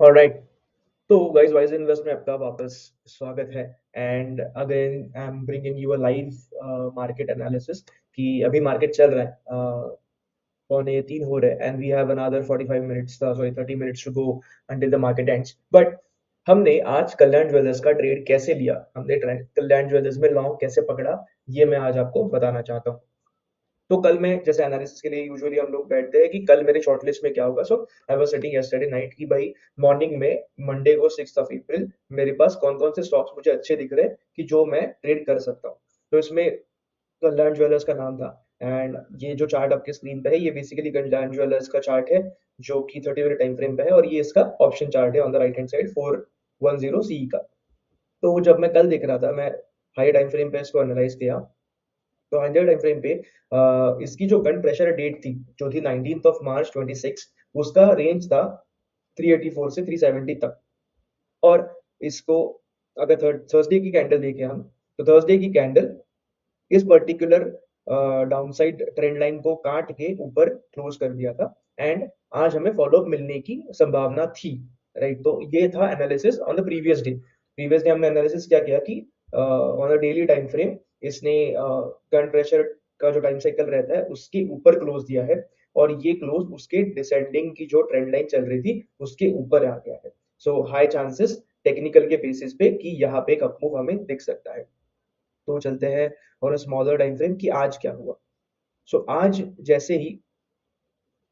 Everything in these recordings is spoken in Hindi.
ऑलराइट। तो गाइस, वाइज इन्वेस्ट में आपका वापस स्वागत है। And again I am bringing you a live market analysis कि अभी मार्केट चल रहा है, पौने 3 हो रहे हैं and we have another 45 minutes, sorry 30 minutes to go until the market ends. But हमने आज कल्याण ज्वेलर्स का ट्रेड कैसे लिया, हमने कल्याण ज्वेलर्स में लॉन्ग कैसे पकड़ा, ये मैं आज आपको बताना चाहता हूँ। तो कल मैं जैसे एनालिसिस के लिए यूजुअली हम लोग बैठते हैं कि कल मेरे शॉर्टलिस्ट में क्या होगा। So I was setting yesterday night की भाई मॉर्निंग में मंडे को 6 ऑफ अप्रैल मेरे पास कौन कौन से स्टॉक्स मुझे अच्छे दिख रहे हैं कि जो मैं ट्रेड कर सकता हूँ। तो इसमें कल्याण ज्वेलर्स का नाम था। एंड ये जो चार्ट आपके स्क्रीन पे है ये बेसिकली कल्याण ज्वेलर्स का चार्ट है जो कि 30 मिनट टाइम फ्रेम पे है, और ये इसका ऑप्शन चार्ट है on the right hand side 410 सी का। तो जब मैं कल देख रहा था, मैं हाई टाइम फ्रेम पे इसको एनालाइज किया। तो 100 टाइम फ्रेम पे इसकी जो गन प्रेशर डेट थी जो थी 19th ऑफ मार्च 26, उसका रेंज था 384 से 370 तक। और इसको अगर थर्सडे की कैंडल देखें हम, तो थर्सडे की कैंडल इस पर्टिकुलर डाउनसाइड ट्रेंड लाइन को काट के ऊपर क्लोज कर दिया था। एंड आज हमें फॉलोअप मिलने की संभावना थी। राइट, तो ये था analysis on the previous day हमने एनालिसिस क्या किया कि on a daily time frame इसने करंट प्रेशर का जो टाइम साइकिल रहता है उसके ऊपर क्लोज दिया है, और ये क्लोज उसके डिसेंडिंग की जो ट्रेंड लाइन चल रही थी उसके ऊपर आ गया है। सो हाई चांसेस टेक्निकल के बेसिस पे कि यहाँ पे एक अपमूव हमें दिख सकता है। तो चलते हैं और स्मॉलर टाइम फ्रेम कि आज क्या हुआ। सो आज जैसे ही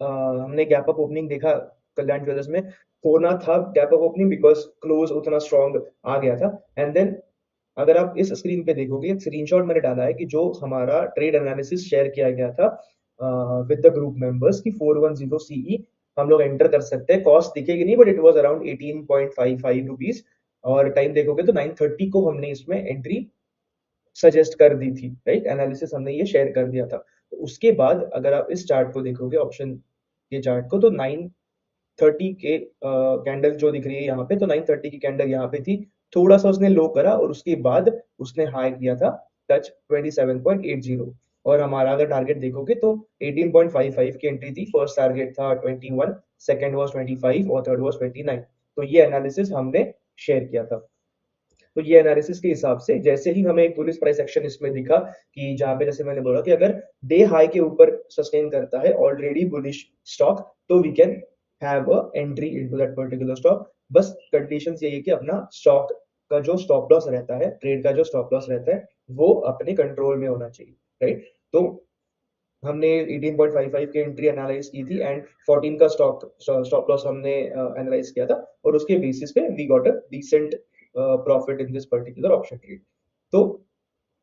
हमने गैप अप ओपनिंग देखा कल्याण ज्वेलर्स में, होना था gap up opening because close उतना स्ट्रॉन्ग आ गया था। एंड देन अगर आप इस स्क्रीन पे देखोगे, एक स्क्रीनशॉट मैंने डाला है कि जो हमारा ट्रेड एनालिसिस शेयर किया गया था विद द ग्रुप मेंबर्स की 410 सीई हम लोग एंटर कर सकते हैं। कॉस्ट दिखेगी नहीं but it was around 18.55 rupees. और टाइम देखोगे तो 9:30 को हमने इसमें एंट्री सजेस्ट कर दी थी। राइट, एनालिसिस हमने ये शेयर कर दिया था। तो उसके बाद अगर आप इस चार्ट को देखोगे, ऑप्शन के चार्ट को, तो 9:30 के कैंडल जो दिख रही है यहाँ पे, तो 9:30 की कैंडल यहाँ पे थी। थोड़ा सा उसने लो करा और उसके बाद उसने हाई किया था टच 27.80। और हमारा अगर टारगेट देखोगे तो 18.55 की एंट्री थी। फर्स्ट टारगेट था 21, सेकंड वाज 25 और थर्ड वाज 29। तो ये एनालिसिस हमने शेयर किया था। तो ये एनालिसिस के हिसाब से जैसे ही हमें एक बुलिश प्राइस एक्शन इसमें दिखा कि जहां पे जैसे मैंने बोला कि अगर डे हाई के ऊपर सस्टेन करता है ऑलरेडी बुलिश स्टॉक, तो we can have a entry into that particular stock. बस कंडीशंस यही है कि अपना स्टॉक का जो स्टॉप लॉस रहता है, ट्रेड का जो स्टॉप लॉस रहता है, वो अपने कंट्रोल में होना चाहिए। राइट, तो हमने 18.55 की एंट्री एनालाइज की थी एंड 14 का स्टॉप लॉस हमने एनालाइज किया था, और उसके बेसिस पे we got a decent profit in this particular option trade. तो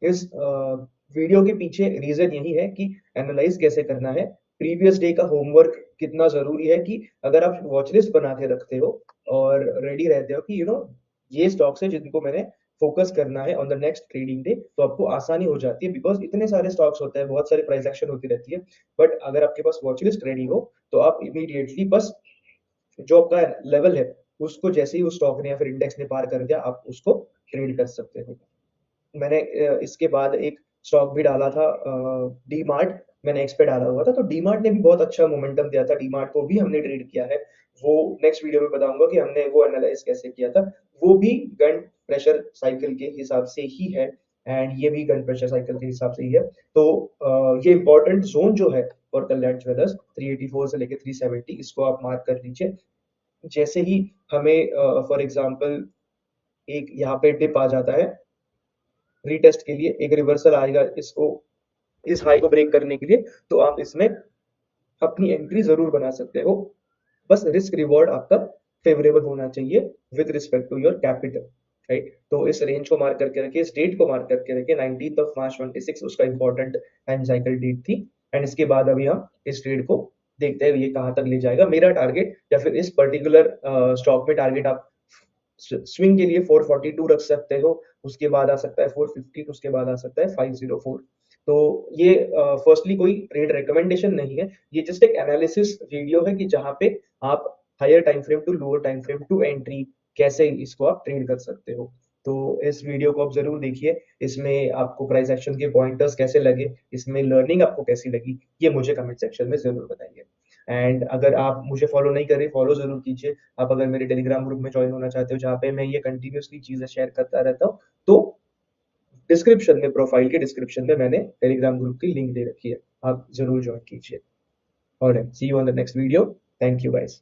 इस वीडियो के पीछे रीजन यही है कि एनालाइज कैसे करना है, प्रीवियस डे का होमवर्क कितना जरूरी है कि अगर आप वॉच लिस्ट बना के रखते हो और रेडी रहते हो कि ये स्टॉक्स है जिनको मैंने फोकस करना है on the next trading day, तो आपको आसानी हो जाती है बिकॉज इतने सारे स्टॉक्स होते हैं, बहुत सारी प्राइस एक्शन होती रहती है। बट अगर आपके पास वॉच लिस्ट रेडी हो तो आप इमीडिएटली बस जो आपका लेवल है उसको जैसे ही उस स्टॉक ने या फिर इंडेक्स ने पार कर दिया आप उसको ट्रेड कर सकते हो। मैंने इसके बाद एक स्टॉक भी डाला था डी मार्ट, मैंने एक्स पे डाला हुआ था। तो डी मार्ट ने भी बहुत अच्छा मोमेंटम दिया था, डी मार्ट को भी हमने ट्रेड किया है। वो नेक्स्ट वीडियो में बताऊंगा कि हमने वो एनालाइज कैसे किया था। वो भी गन प्रेशर साइकिल के हिसाब से ही है एंड ये भी गन प्रेशर साइकिल के हिसाब से ही है। तो ये इंपॉर्टेंट जोन जो है फॉर कल्याण ज्वेलर्स 384 से लेके 370, इसको आप मार्क कर लीजिए। जैसे ही हमें फॉर एग्जांपल एक यहाँ पे डिप आ जाता है रीटेस्ट के लिए, एक रिवर्सल आएगा इसको, इस हाई को ब्रेक करने के लिए, तो आप इसमें अपनी एंट्री जरूर बना सकते हो। बस रिस्क रिवॉर्ड आपका फेवरेबल होना चाहिए with respect to your capital. Right, तो इस रेंज को मार्क करके रखिए, इस डेट को मार्क करके रखिए, 19th ऑफ मार्च 26 उसका इंपॉर्टेंट टाइम साइकिल डेट थी। एंड इसके बाद अभी हम इस ट्रेड को देखते हैं ये कहाँ तक ले जाएगा। मेरा टारगेट या फिर इस पर्टिकुलर स्टॉक में टारगेट आप स्विंग के लिए 442 रख सकते हो, उसके बाद आ सकता है 450, उसके बाद आ सकता है 504। तो ये फर्स्टली कोई ट्रेड रिकमेंडेशन नहीं है, ये जस्ट एक एनालिसिस वीडियो है कि जहाँ पे आप higher time frame to lower time frame to entry कैसे इसको आप ट्रेड कर सकते हो। तो इस वीडियो को आप जरूर देखिए, इसमें आपको प्राइस एक्शन के पॉइंटर्स कैसे लगे, इसमें लर्निंग आपको कैसी लगी, ये मुझे कमेंट सेक्शन में जरूर बताइए। एंड अगर आप मुझे फॉलो नहीं कर रहे, फॉलो जरूर कीजिए। आप अगर मेरे टेलीग्राम ग्रुप में ज्वाइन होना चाहते हो जहाँ पे मैं ये कंटिन्यूअसली चीजें शेयर करता रहता हूँ, तो डिस्क्रिप्शन में, प्रोफाइल के डिस्क्रिप्शन में मैंने टेलीग्राम ग्रुप की लिंक दे रखी है, आप जरूर ज्वाइन कीजिए। Alright, see you on the next video. Thank you guys.